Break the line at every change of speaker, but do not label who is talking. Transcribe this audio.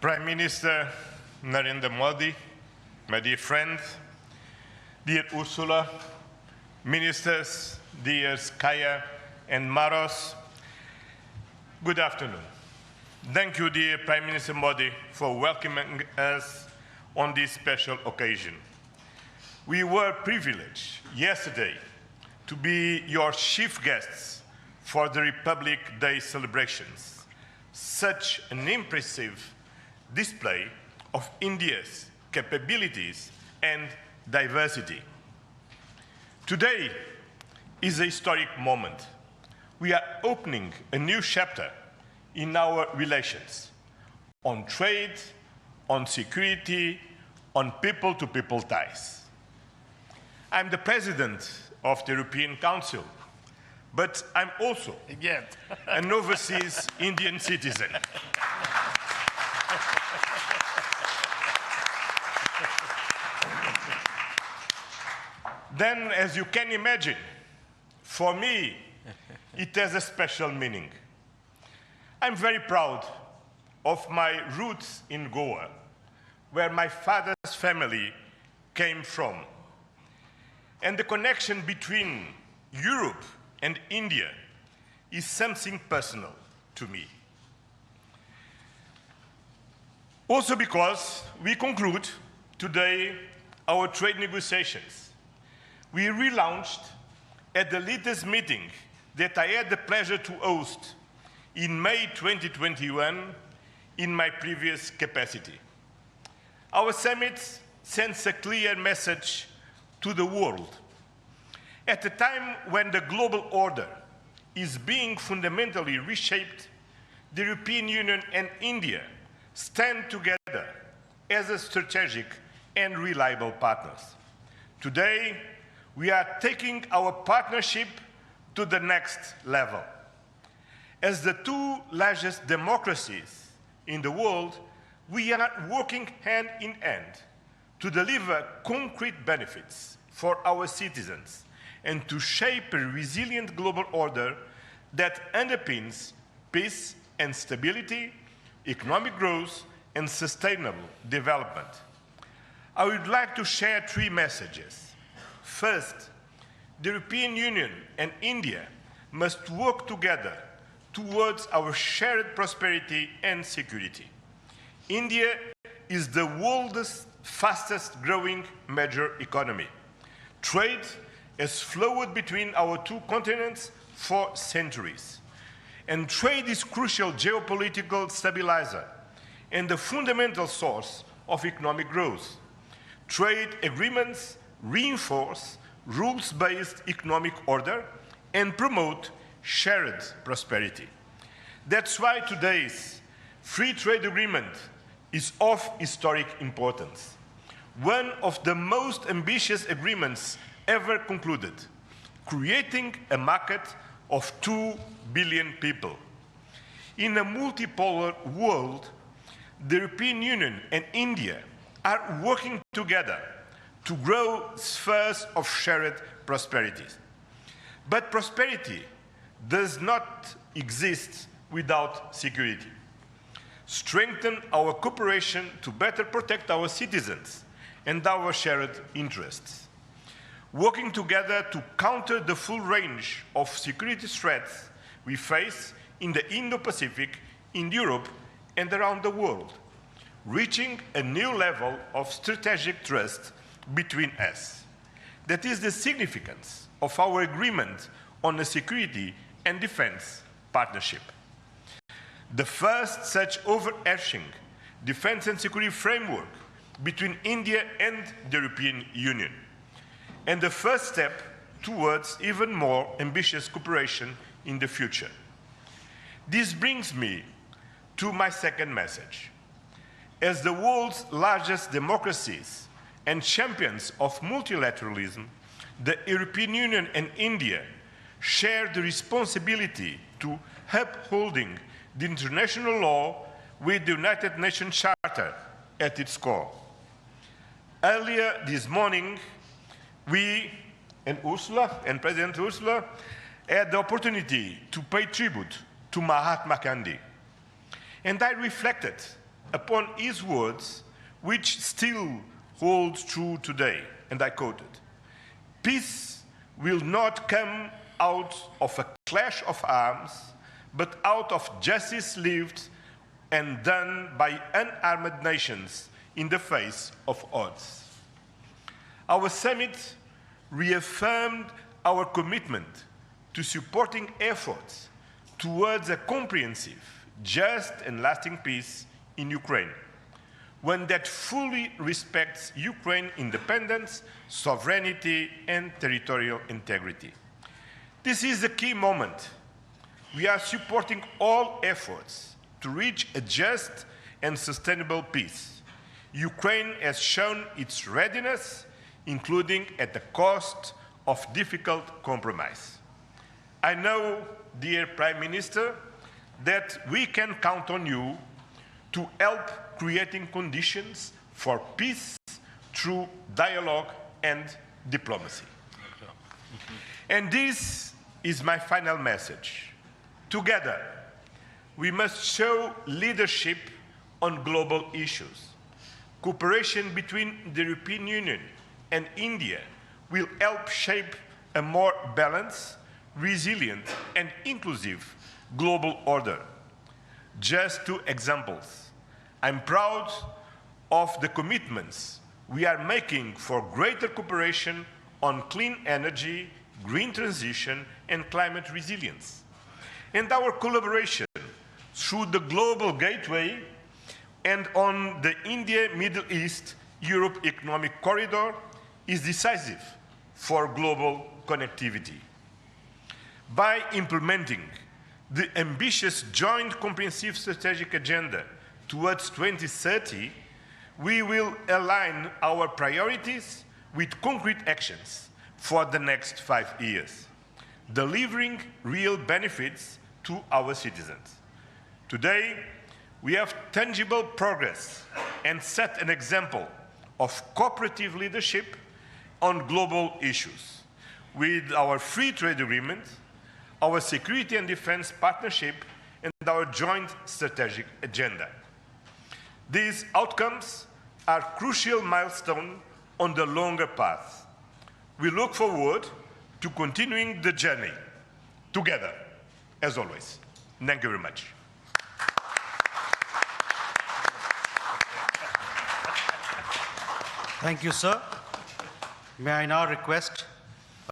Prime Minister Narendra Modi, my dear friend, dear Ursula, ministers, dear Kaya and Maros, good afternoon. Thank you, dear Prime Minister Modi, for welcoming us on this special occasion. We were privileged yesterday to be your chief guests for the Republic Day celebrations. Such an impressive display of India's capabilities and diversity. Today is a historic moment. We are opening a new chapter in our relations on trade, on security, on people-to-people ties. I'm the president of the European Council, but I'm also an overseas Indian citizen. Then, as you can imagine, for me, it has a special meaning. I'm very proud of my roots in Goa, where my father's family came from. And the connection between Europe and India is something personal to me. Also because we conclude today our trade negotiations. We relaunched at the latest meeting that I had the pleasure to host in May 2021 in my previous capacity. Our summit sends a clear message to the world. At a time when the global order is being fundamentally reshaped, the European Union and India stand together as a strategic and reliable partners. Today, we are taking our partnership to the next level. As the two largest democracies in the world, we are working hand in hand to deliver concrete benefits for our citizens and to shape a resilient global order that underpins peace and stability, economic growth, and sustainable development. I would like to share three messages. First, the European Union and India must work together towards our shared prosperity and security. India is the world's fastest growing major economy. Trade has flowed between our two continents for centuries. And trade is crucial geopolitical stabilizer and the fundamental source of economic growth. Trade agreements reinforce rules-based economic order and promote shared prosperity. That's why today's free trade agreement is of historic importance, one of the most ambitious agreements ever concluded, creating a market of 2 billion people. In a multipolar world, the European Union and India are working together to grow spheres of shared prosperity. But prosperity does not exist without security. Strengthen our cooperation to better protect our citizens and our shared interests. Working together to counter the full range of security threats we face in the Indo-Pacific, in Europe, and around the world, reaching a new level of strategic trust between us. That is the significance of our agreement on a security and defense partnership. The first such overarching defense and security framework between India and the European Union, and the first step towards even more ambitious cooperation in the future. This brings me to my second message. As the world's largest democracies and champions of multilateralism, the European Union and India share the responsibility to upholding the international law with the United Nations Charter at its core. Earlier this morning, we and President Ursula had the opportunity to pay tribute to Mahatma Gandhi. And I reflected upon his words, which still holds true today, and I quoted, "Peace will not come out of a clash of arms, but out of justice lived and done by unarmed nations in the face of odds." Our summit reaffirmed our commitment to supporting efforts towards a comprehensive, just and lasting peace in Ukraine, one that fully respects Ukraine's independence, sovereignty, and territorial integrity. This is a key moment. We are supporting all efforts to reach a just and sustainable peace. Ukraine has shown its readiness, including at the cost of difficult compromise. I know, dear Prime Minister, that we can count on you to help creating conditions for peace through dialogue and diplomacy. And this is my final message. Together, we must show leadership on global issues. Cooperation between the European Union and India will help shape a more balanced, resilient, and inclusive global order. Just two examples. I'm proud of the commitments we are making for greater cooperation on clean energy, green transition, and climate resilience. And our collaboration through the Global Gateway and on the India-Middle East-Europe Economic Corridor is decisive for global connectivity. By implementing the ambitious Joint Comprehensive Strategic Agenda towards 2030, we will align our priorities with concrete actions for the next 5 years, delivering real benefits to our citizens. Today, we have tangible progress and set an example of cooperative leadership on global issues with our free trade agreement, our security and defense partnership, and our joint strategic agenda. These outcomes are crucial milestones on the longer path. We look forward to continuing the journey together, as always. Thank you very much.
Thank you, sir. May I now request